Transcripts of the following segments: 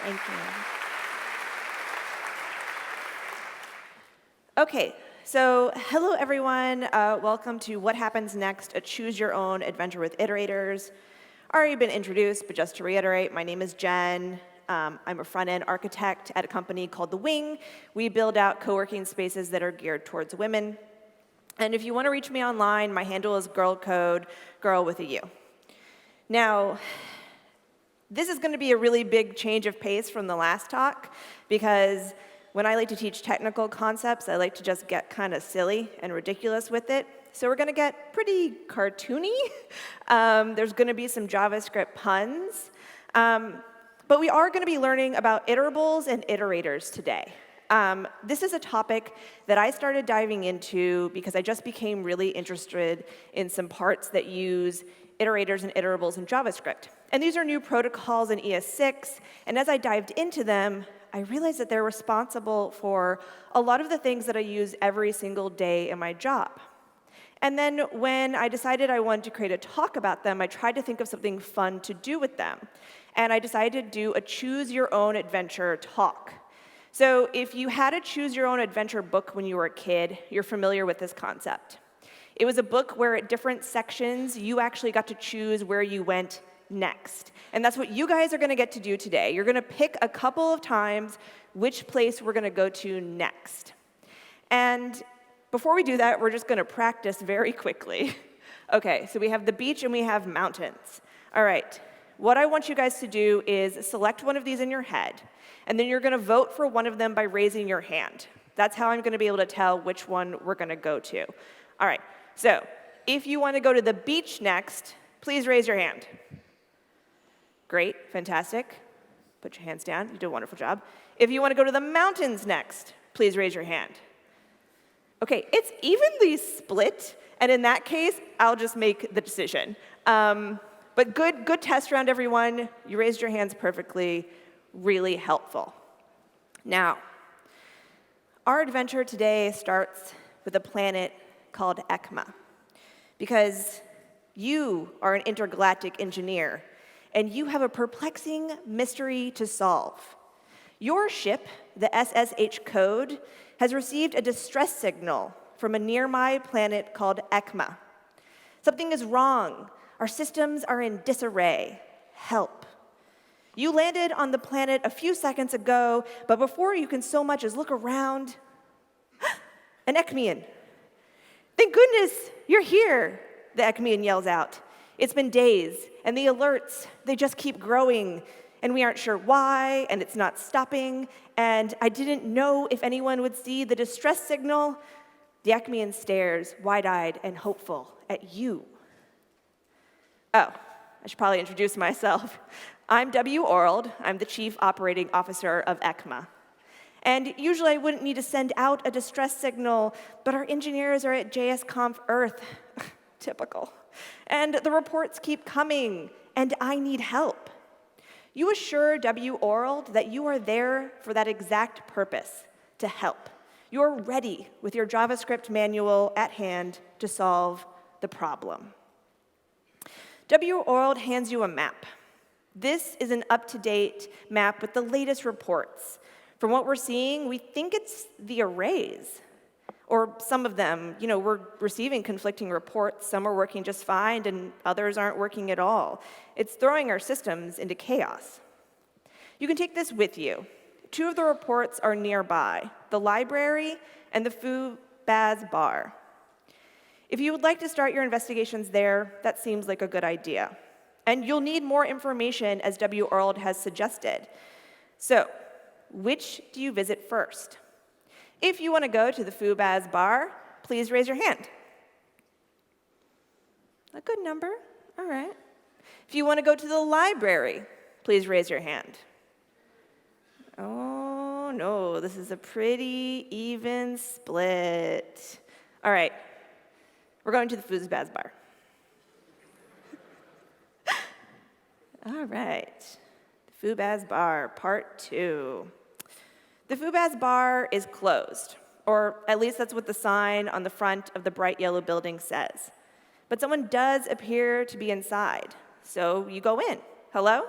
Thank you. Okay, so hello everyone. Welcome to What Happens Next, a Choose Your Own Adventure with Iterators. Already been introduced, but just to reiterate, my name is Jen. I'm a front-end architect at a company called The Wing. We build out co-working spaces that are geared towards women. And if you want to reach me online, my handle is girlcode, girl with a U. Now, this is going to be a really big change of pace from the last talk, because when I like to teach technical concepts, I like to just get kind of silly and ridiculous with it. So we're going to get pretty cartoony. There's going to be some JavaScript puns. But we are going to be learning about iterables and iterators today. This is a topic that I started diving into because I just became really interested in some parts that use iterators and iterables in JavaScript. And these are new protocols in ES6. And as I dived into them, I realized that they're responsible for a lot of the things that I use every single day in my job. And then when I decided I wanted to create a talk about them, I tried to think of something fun to do with them. And I decided to do a Choose Your Own Adventure talk. So if you had a Choose Your Own Adventure book when you were a kid, you're familiar with this concept. It was a book where at different sections, you actually got to choose where you went next. And that's what you guys are going to get to do today. You're going to pick a couple of times which place we're going to go to next. And before we do that, we're just going to practice very quickly. Okay, so we have the beach and we have mountains. All right, what I want you guys to do is select one of these in your head, and then you're going to vote for one of them by raising your hand. That's how I'm going to be able to tell which one we're going to go to. All right, so if you want to go to the beach next, please raise your hand. Great, fantastic. Put your hands down. You did a wonderful job. If you want to go to the mountains next, please raise your hand. Okay, it's evenly split, and in that case, I'll just make the decision. But good test round, everyone. You raised your hands perfectly. Really helpful. Now, our adventure today starts with a planet called ECMA, because you are an intergalactic engineer, and you have a perplexing mystery to solve. Your ship, the SSH Code, has received a distress signal from a nearby planet called ECMA. Something is wrong. Our systems are in disarray. Help. You landed on the planet a few seconds ago, but before you can so much as look around, an ECMian. Thank goodness you're here, the ECMian yells out. It's been days, and the alerts, they just keep growing, and we aren't sure why, and it's not stopping, and I didn't know if anyone would see the distress signal. The ECMian stares, wide-eyed and hopeful, at you. Oh, I should probably introduce myself. I'm W. Orald. I'm the Chief Operating Officer of ECMA. And usually I wouldn't need to send out a distress signal, but our engineers are at JScamp Earth. Typical. And the reports keep coming, and I need help. You assure W. Orald that you are there for that exact purpose, to help. You're ready with your JavaScript manual at hand to solve the problem. W. Orald hands you a map. This is an up-to-date map with the latest reports. From what we're seeing, we think it's the arrays. Or some of them, we're receiving conflicting reports. Some are working just fine, and others aren't working at all. It's throwing our systems into chaos. You can take this with you. Two of the reports are nearby, the library and the FooBaz Bar. If you would like to start your investigations there, that seems like a good idea. And you'll need more information, as W. Orald has suggested. So, which do you visit first? If you want to go to the FooBaz Bar, please raise your hand. A good number. All right. If you want to go to the library, please raise your hand. Oh, no, this is a pretty even split. All right. We're going to the FooBaz Bar. All right. The FooBaz Bar, part 2. The FooBaz Bar is closed, or at least that's what the sign on the front of the bright yellow building says. But someone does appear to be inside, so you go in. Hello?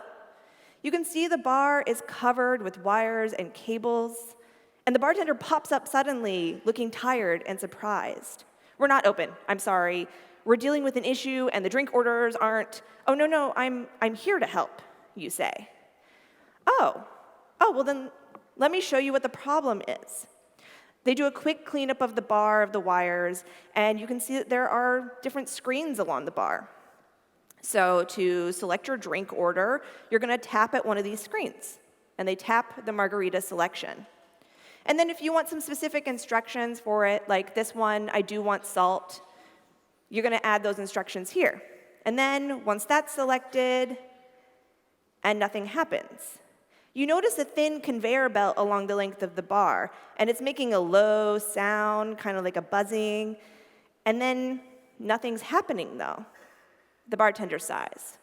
You can see the bar is covered with wires and cables, and the bartender pops up suddenly, looking tired and surprised. "We're not open, I'm sorry. We're dealing with an issue, and the drink orders aren't—" "Oh, no, I'm here to help," you say. Oh, well then, let me show you what the problem is." They do a quick cleanup of the bar, of the wires, and you can see that there are different screens along the bar. So to select your drink order, you're going to tap at one of these screens, and they tap the margarita selection. And then if you want some specific instructions for it, like this one, "I do want salt," you're going to add those instructions here. And then once that's selected, and nothing happens. You notice a thin conveyor belt along the length of the bar, and it's making a low sound, kind of like a buzzing, and then nothing's happening, though. The bartender sighs.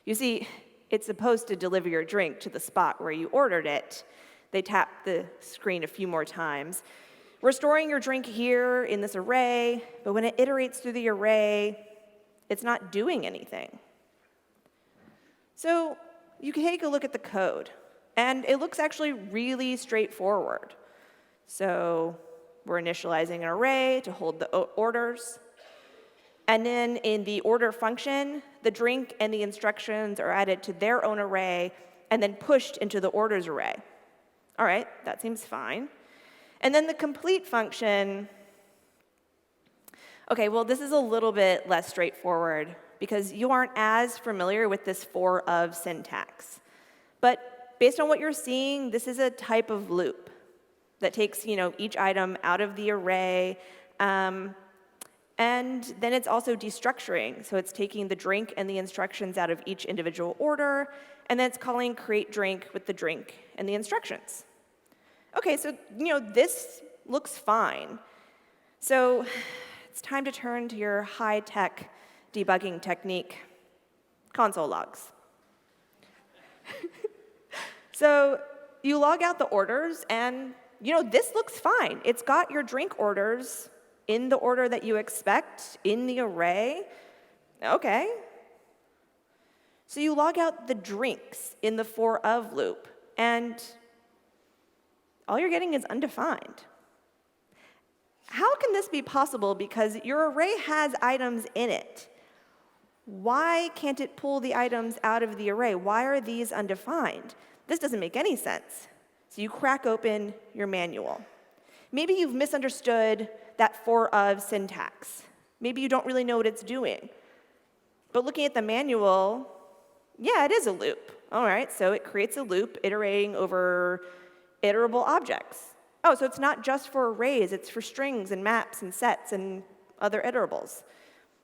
You see, it's supposed to deliver your drink to the spot where you ordered it. They tap the screen a few more times. "We're storing your drink here in this array, but when it iterates through the array, it's not doing anything." So you can take a look at the code, and it looks actually really straightforward. So we're initializing an array to hold the orders. And then in the order function, the drink and the instructions are added to their own array and then pushed into the orders array. All right, that seems fine. And then the complete function, okay, well, this is a little bit less straightforward because you aren't as familiar with this for of syntax. But based on what you're seeing, this is a type of loop that takes, each item out of the array, and then it's also destructuring. So it's taking the drink and the instructions out of each individual order, and then it's calling create drink with the drink and the instructions. Okay, so this looks fine. So it's time to turn to your high-tech debugging technique, console logs. So you log out the orders, and this looks fine. It's got your drink orders in the order that you expect, in the array. Okay. So you log out the drinks in the for of loop, and all you're getting is undefined. How can this be possible? Because your array has items in it. Why can't it pull the items out of the array? Why are these undefined? This doesn't make any sense. So you crack open your manual. Maybe you've misunderstood that for of syntax. Maybe you don't really know what it's doing. But looking at the manual, yeah, it is a loop. All right, so it creates a loop iterating over iterable objects. Oh, so it's not just for arrays, it's for strings and maps and sets and other iterables.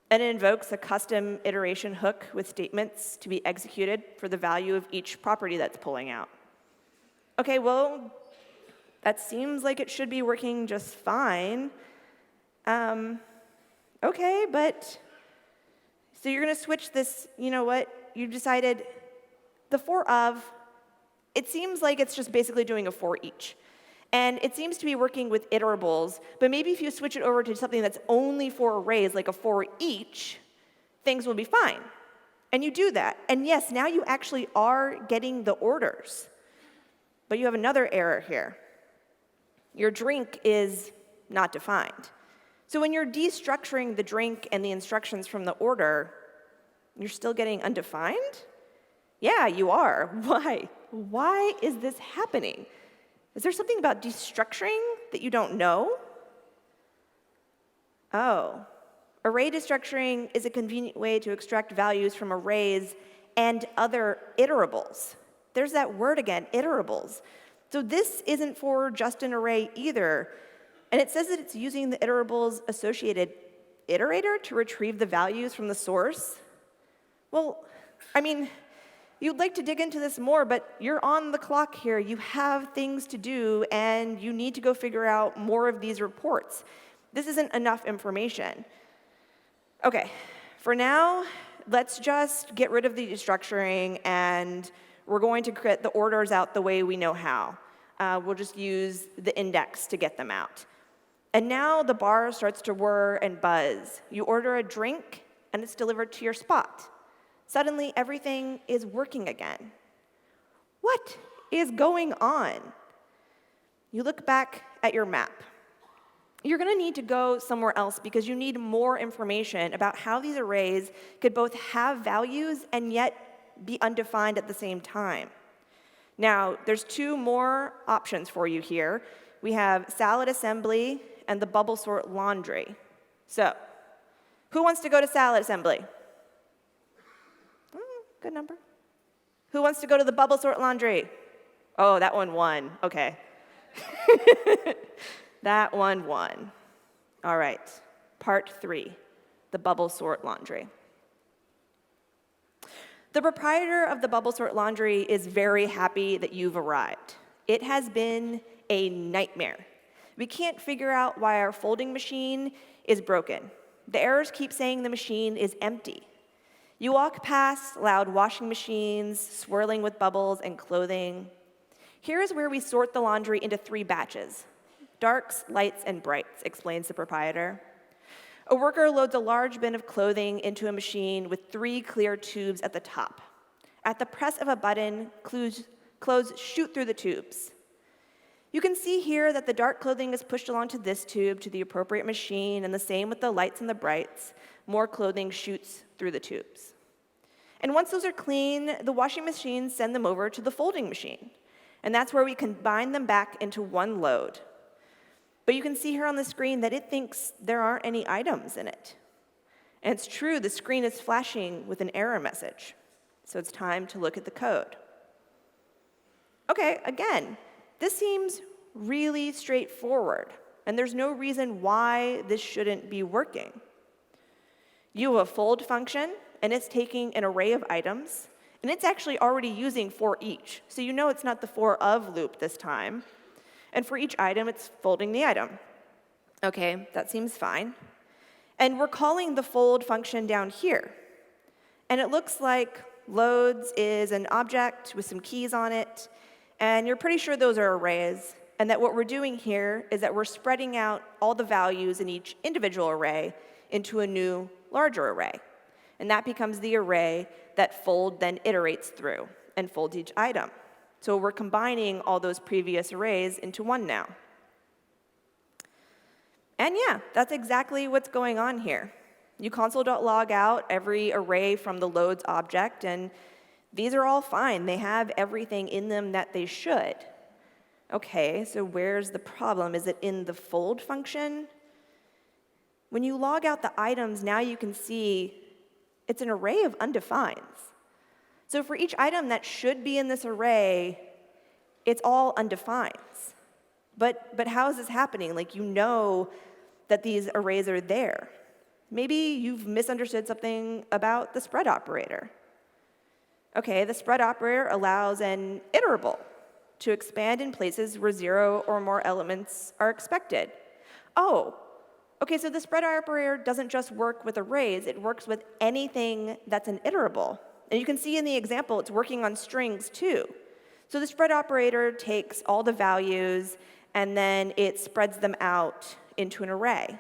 And it invokes a custom iteration hook with statements to be executed for the value of each property that's pulling out. Okay, well, that seems like it should be working just fine. Okay, but so you're going to switch this, you decided the for of, it seems like it's just basically doing a for each. And it seems to be working with iterables, but maybe if you switch it over to something that's only for arrays, like a for each, things will be fine. And you do that. And yes, now you actually are getting the orders. But you have another error here. Your drink is not defined. So when you're destructuring the drink and the instructions from the order, you're still getting undefined? Yeah, you are. Why? Why is this happening? Is there something about destructuring that you don't know? Oh, array destructuring is a convenient way to extract values from arrays and other iterables. There's that word again, iterables. So this isn't for just an array either. And it says that it's using the iterable's associated iterator to retrieve the values from the source. Well, you'd like to dig into this more, but you're on the clock here. You have things to do, and you need to go figure out more of these reports. This isn't enough information. Okay, for now, let's just get rid of the destructuring, and we're going to get the orders out the way we know how. We'll just use the index to get them out. And now the bar starts to whir and buzz. You order a drink, and it's delivered to your spot. Suddenly, everything is working again. What is going on? You look back at your map. You're going to need to go somewhere else because you need more information about how these arrays could both have values and yet be undefined at the same time. Now, there's two more options for you here. We have salad assembly and the Bubblesort Laundry. So, who wants to go to salad assembly? Good number. Who wants to go to the Bubblesort Laundry? Oh, that one won. Okay. That one won. All right. Part 3, the Bubblesort Laundry. The proprietor of the Bubblesort Laundry is very happy that you've arrived. It has been a nightmare. We can't figure out why our folding machine is broken. The errors keep saying the machine is empty. You walk past loud washing machines, swirling with bubbles and clothing. Here is where we sort the laundry into 3 batches. Darks, lights, and brights, explains the proprietor. A worker loads a large bin of clothing into a machine with 3 clear tubes at the top. At the press of a button, clothes shoot through the tubes. You can see here that the dark clothing is pushed along to this tube to the appropriate machine, and the same with the lights and the brights. More clothing shoots through the tubes. And once those are clean, the washing machines send them over to the folding machine. And that's where we combine them back into one load. But you can see here on the screen that it thinks there aren't any items in it. And it's true, the screen is flashing with an error message. So it's time to look at the code. Okay, again, this seems really straightforward, and there's no reason why this shouldn't be working. You have a fold function, and it's taking an array of items, and it's actually already using for each. So you know it's not the for of loop this time. And for each item, it's folding the item. Okay, that seems fine. And we're calling the fold function down here. And it looks like loads is an object with some keys on it, and you're pretty sure those are arrays, and that what we're doing here is that we're spreading out all the values in each individual array into a new, larger array. And that becomes the array that fold then iterates through and folds each item. So we're combining all those previous arrays into one now. And yeah, that's exactly what's going on here. You console.log out every array from the loads object, and these are all fine. They have everything in them that they should. Okay, so where's the problem? Is it in the fold function? When you log out the items, now you can see it's an array of undefines. So for each item that should be in this array, it's all undefines. But how is this happening? Like, you know that these arrays are there. Maybe you've misunderstood something about the spread operator. Okay, the spread operator allows an iterable to expand in places where 0 or more elements are expected. Oh, okay, so the spread operator doesn't just work with arrays, it works with anything that's an iterable. And you can see in the example, it's working on strings too. So the spread operator takes all the values and then it spreads them out into an array.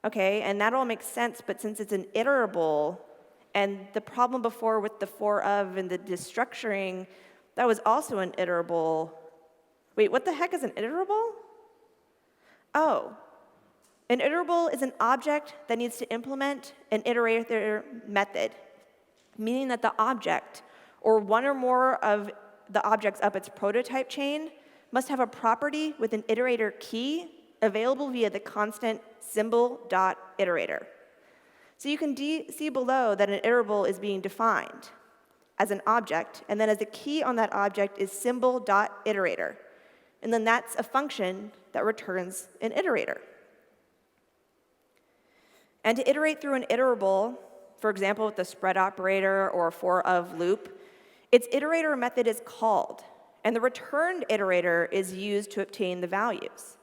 Okay, and that all makes sense, but since it's an iterable, and the problem before with the for of and the destructuring, that was also an iterable. Wait, what the heck is an iterable? Oh, an iterable is an object that needs to implement an iterator method, meaning that the object, or one or more of the objects up its prototype chain, must have a property with an iterator key available via the constant symbol.iterator. So you can see below that an iterable is being defined as an object, and then as a key on that object is symbol.iterator. And then that's a function that returns an iterator. And to iterate through an iterable, for example, with the spread operator or for of loop, its iterator method is called, and the returned iterator is used to obtain the values.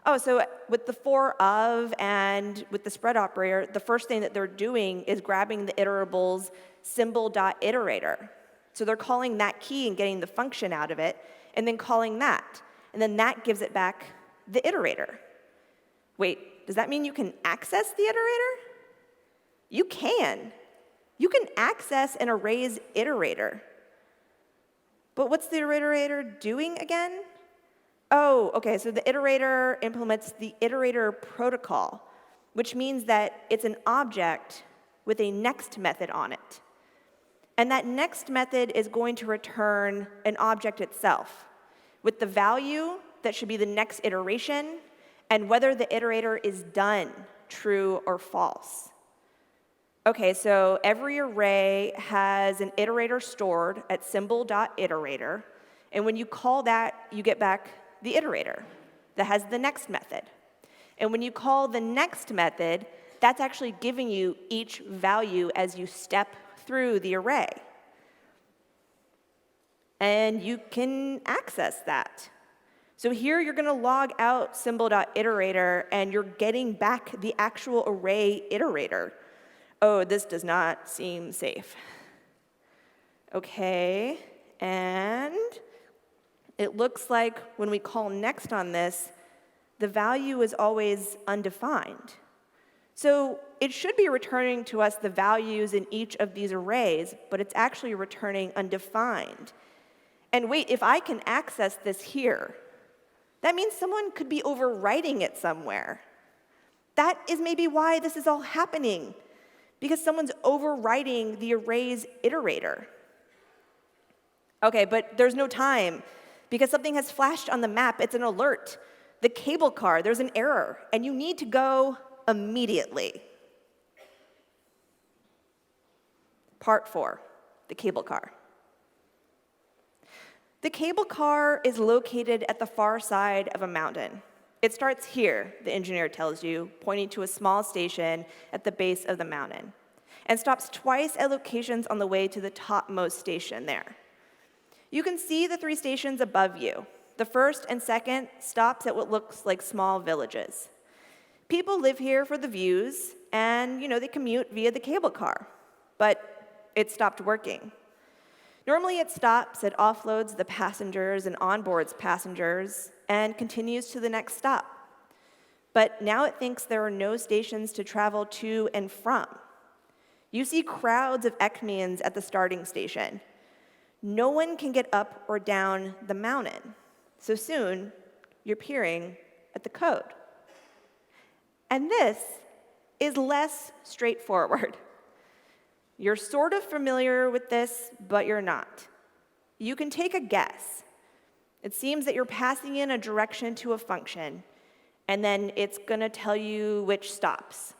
Oh, so with the for of and with the spread operator, the first thing that they're doing is grabbing the iterable's symbol.iterator. So they're calling that key and getting the function out of it, and then calling that. And then that gives it back the iterator. Wait, does that mean you can access the iterator? You can. You can access an array's iterator. But what's the iterator doing again? Oh, okay, so the iterator implements the iterator protocol, which means that it's an object with a next method on it. And that next method is going to return an object itself with the value that should be the next iteration and whether the iterator is done, true or false. Okay, so every array has an iterator stored at symbol.iterator, and when you call that, you get back the iterator that has the next method. And when you call the next method, that's actually giving you each value as you step through the array. And you can access that. So here you're going to log out symbol.iterator, and you're getting back the actual array iterator. Oh, this does not seem safe. Okay, and it looks like when we call next on this, the value is always undefined. So it should be returning to us the values in each of these arrays, but it's actually returning undefined. And wait, if I can access this here, that means someone could be overwriting it somewhere. That is maybe why this is all happening, because someone's overwriting the array's iterator. Okay, but there's no time, because something has flashed on the map. It's an alert. The cable car, there's an error, and you need to go immediately. Part 4, the cable car. The cable car is located at the far side of a mountain. It starts here, the engineer tells you, pointing to a small station at the base of the mountain, and stops twice at locations on the way to the topmost station there. You can see the 3 stations above you. The first and second stops at what looks like small villages. People live here for the views, and they commute via the cable car, but it stopped working. Normally it stops, it offloads the passengers and onboards passengers, and continues to the next stop. But now it thinks there are no stations to travel to and from. You see crowds of Ekmians at the starting station. No one can get up or down the mountain. So soon, you're peering at the code. And this is less straightforward. You're sort of familiar with this, but you're not. You can take a guess. It seems that you're passing in a direction to a function, and then it's going to tell you which stops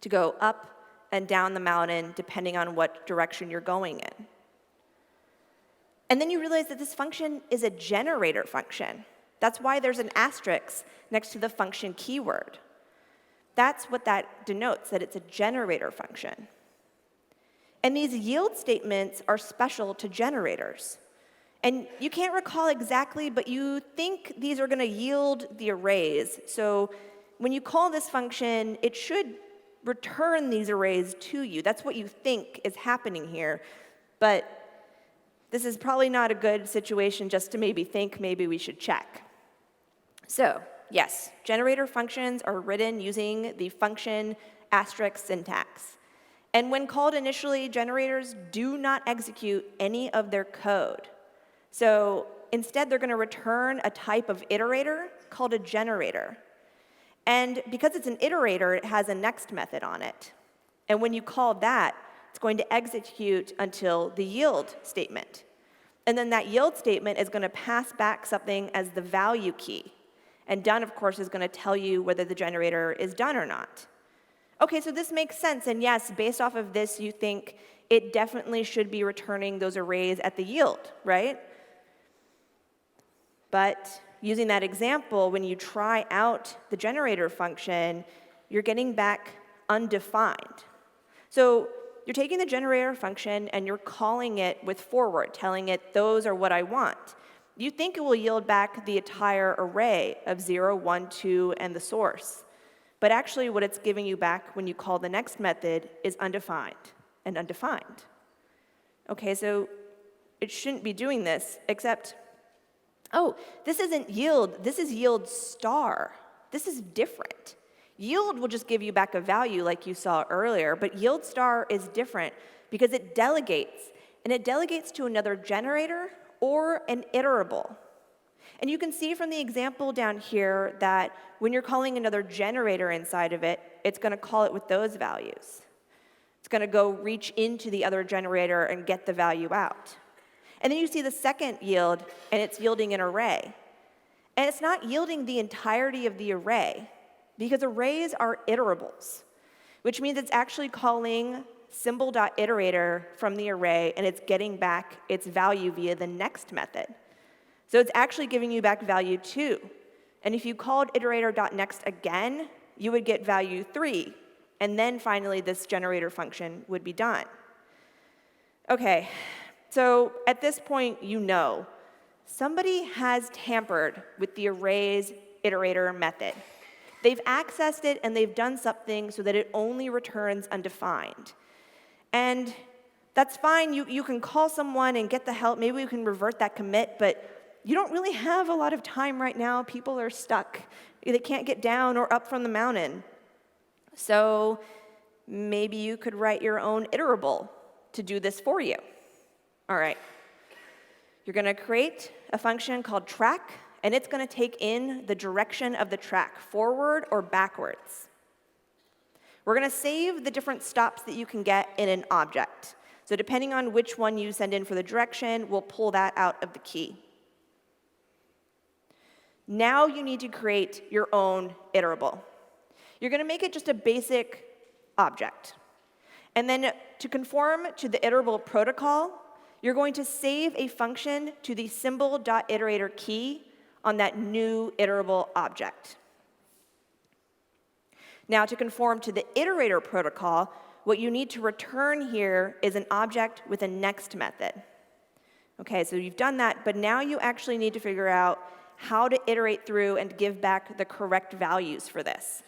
to go up and down the mountain, depending on what direction you're going in. And then you realize that this function is a generator function. That's why there's an asterisk next to the function keyword. That's what that denotes, that it's a generator function. And these yield statements are special to generators. And you can't recall exactly, but you think these are going to yield the arrays. So when you call this function, it should return these arrays to you. That's what you think is happening here. But this is probably not a good situation just to maybe think maybe we should check. So yes, generator functions are written using the function asterisk syntax. And when called initially, generators do not execute any of their code. So instead, they're going to return a type of iterator called a generator. And because it's an iterator, it has a next method on it. And when you call that, it's going to execute until the yield statement. And then that yield statement is going to pass back something as the value key. And done, of course, is going to tell you whether the generator is done or not. Okay, so this makes sense, and yes, based off of this, you think it definitely should be returning those arrays at the yield, right? But using that example, when you try out the generator function, you're getting back undefined. So you're taking the generator function and you're calling it with forward, telling it those are what I want. You think it will yield back the entire array of 0, 1, 2, and the source. But actually, what it's giving you back when you call the next method is undefined and undefined. Okay, so it shouldn't be doing this, except, oh, this isn't yield, this is yield star. This is different. Yield will just give you back a value like you saw earlier, but yield star is different because it delegates, and it delegates to another generator or an iterable. And you can see from the example down here that when you're calling another generator inside of it, it's going to call it with those values. It's going to go reach into the other generator and get the value out. And then you see the second yield, and it's yielding an array. And it's not yielding the entirety of the array, because arrays are iterables, which means it's actually calling symbol.iterator from the array, and it's getting back its value via the next method. So it's actually giving you back value 2. And if you called iterator.next again, you would get value 3. And then finally, this generator function would be done. OK, so at this point, you know somebody has tampered with the array's iterator method. They've accessed it, and they've done something so that it only returns undefined. And that's fine. You can call someone and get the help. Maybe we can revert that commit, but you don't really have a lot of time right now. People are stuck. They can't get down or up from the mountain. So maybe you could write your own iterable to do this for you. All right. You're going to create a function called track, and it's going to take in the direction of the track, forward or backwards. We're going to save the different stops that you can get in an object. So depending on which one you send in for the direction, we'll pull that out of the key. Now you need to create your own iterable. You're going to make it just a basic object. And then to conform to the iterable protocol, you're going to save a function to the symbol.iterator key on that new iterable object. Now, to conform to the iterator protocol, what you need to return here is an object with a next method. OK, so you've done that, but now you actually need to figure out how to iterate through and give back the correct values for this.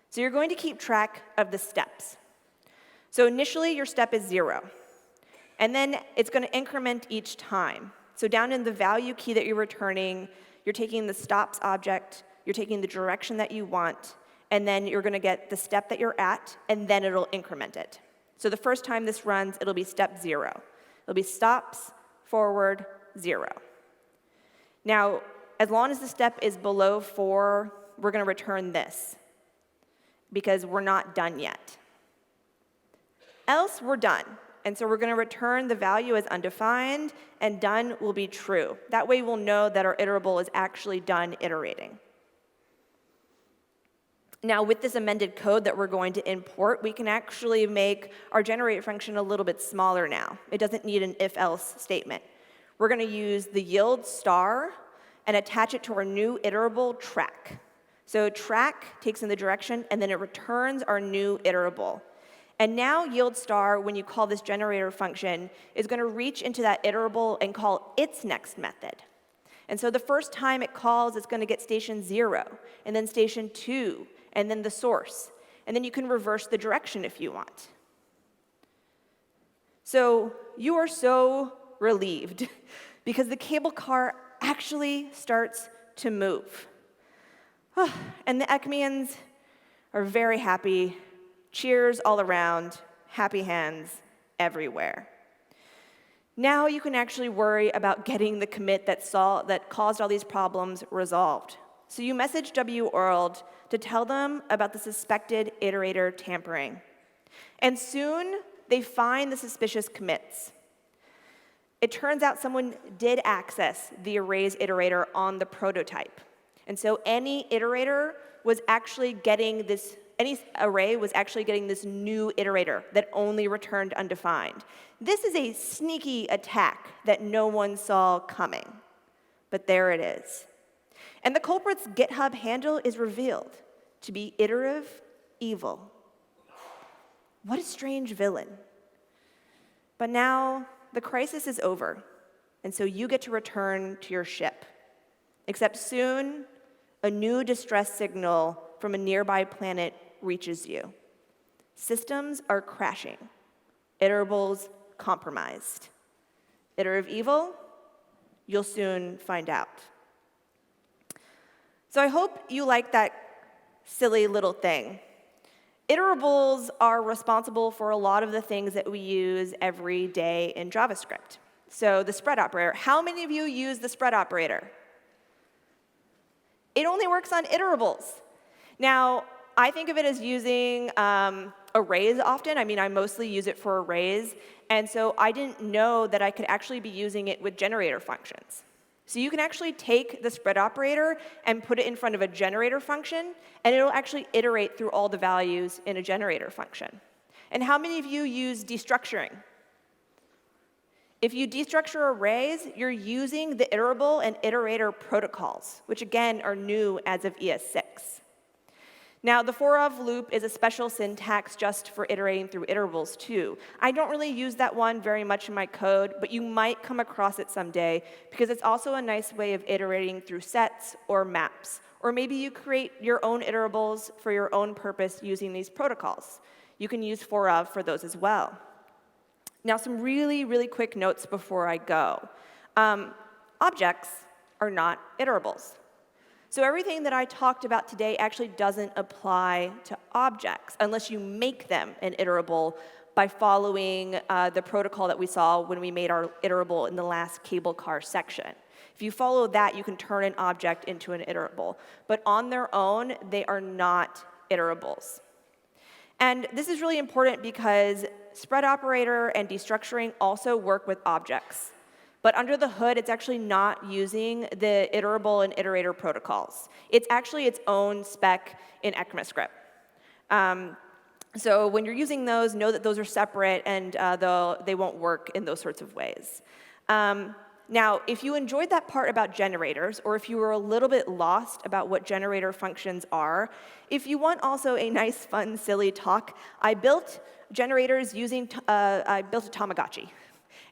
So you're going to keep track of the steps. So initially, your step is 0. And then it's going to increment each time. So down in the value key that you're returning, you're taking the stops object, you're taking the direction that you want, and then you're going to get the step that you're at, and then it'll increment it. So the first time this runs, it'll be step 0. It'll be stops, forward, 0. Now, as long as the step is below 4, we're going to return this, because we're not done yet. Else, we're done. And so we're going to return the value as undefined, and done will be true. That way we'll know that our iterable is actually done iterating. Now, with this amended code that we're going to import, we can actually make our generate function a little bit smaller now. It doesn't need an if-else statement. We're going to use the yield star and attach it to our new iterable track. So track takes in the direction, and then it returns our new iterable. And now yield star, when you call this generator function, is going to reach into that iterable and call its next method. And so the first time it calls, it's going to get station 0, and then station 2, and then the source. And then you can reverse the direction if you want. So you are so relieved because the cable car actually starts to move. And the Ekmians are very happy. Cheers all around, happy hands everywhere. Now you can actually worry about getting the commit that caused all these problems resolved. So you message WORLD to tell them about the suspected iterator tampering. And soon, they find the suspicious commits. It turns out someone did access the array's iterator on the prototype. And so any array was actually getting this new iterator that only returned undefined. This is a sneaky attack that no one saw coming. But there it is. And the culprit's GitHub handle is revealed to be iterative evil. What a strange villain. But now the crisis is over, and so you get to return to your ship. Except soon, a new distress signal from a nearby planet reaches you. Systems are crashing. Iterables compromised. Iterative evil? You'll soon find out. So I hope you like that silly little thing. Iterables are responsible for a lot of the things that we use every day in JavaScript. So the spread operator. How many of you use the spread operator? It only works on iterables. Now, I think of it as using arrays often. I mean, I mostly use it for arrays. And so I didn't know that I could actually be using it with generator functions. So you can actually take the spread operator and put it in front of a generator function, and it'll actually iterate through all the values in a generator function. And how many of you use destructuring? If you destructure arrays, you're using the iterable and iterator protocols, which again are new as of ES6. Now, the for-of loop is a special syntax just for iterating through iterables, too. I don't really use that one very much in my code, but you might come across it someday, because it's also a nice way of iterating through sets or maps. Or maybe you create your own iterables for your own purpose using these protocols. You can use for-of for those as well. Now, some really, really quick notes before I go. Objects are not iterables. So everything that I talked about today actually doesn't apply to objects unless you make them an iterable by following the protocol that we saw when we made our iterable in the last Cablecar section. If you follow that, you can turn an object into an iterable. But on their own, they are not iterables. And this is really important because spread operator and destructuring also work with objects. But under the hood, it's actually not using the iterable and iterator protocols. It's actually its own spec in ECMAScript. So when you're using those, know that those are separate, and they won't work in those sorts of ways. Now, if you enjoyed that part about generators, or if you were a little bit lost about what generator functions are, if you want also a nice, fun, silly talk, I built generators using, I built a Tamagotchi.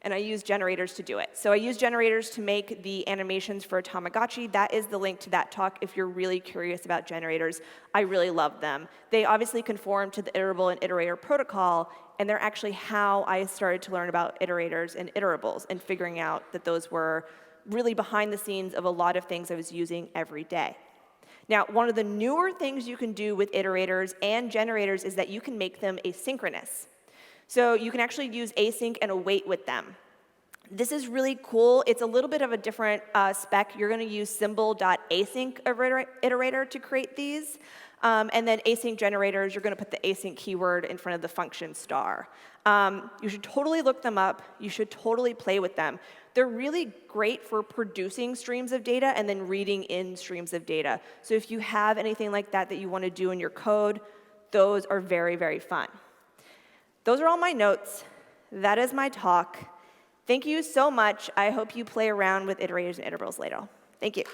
And I use generators to do it. So I use generators to make the animations for a Tamagotchi. That is the link to that talk if you're really curious about generators. I really love them. They obviously conform to the iterable and iterator protocol, and they're actually how I started to learn about iterators and iterables and figuring out that those were really behind the scenes of a lot of things I was using every day. Now, one of the newer things you can do with iterators and generators is that you can make them asynchronous. So you can actually use async and await with them. This is really cool. It's a little bit of a different spec. You're going to use symbol.async iterator to create these. And then async generators, you're going to put the async keyword in front of the function star. You should totally look them up. You should totally play with them. They're really great for producing streams of data and then reading in streams of data. So if you have anything like that that you want to do in your code, those are very, very fun. Those are all my notes. That is my talk. Thank you so much. I hope you play around with iterators and iterables later. Thank you.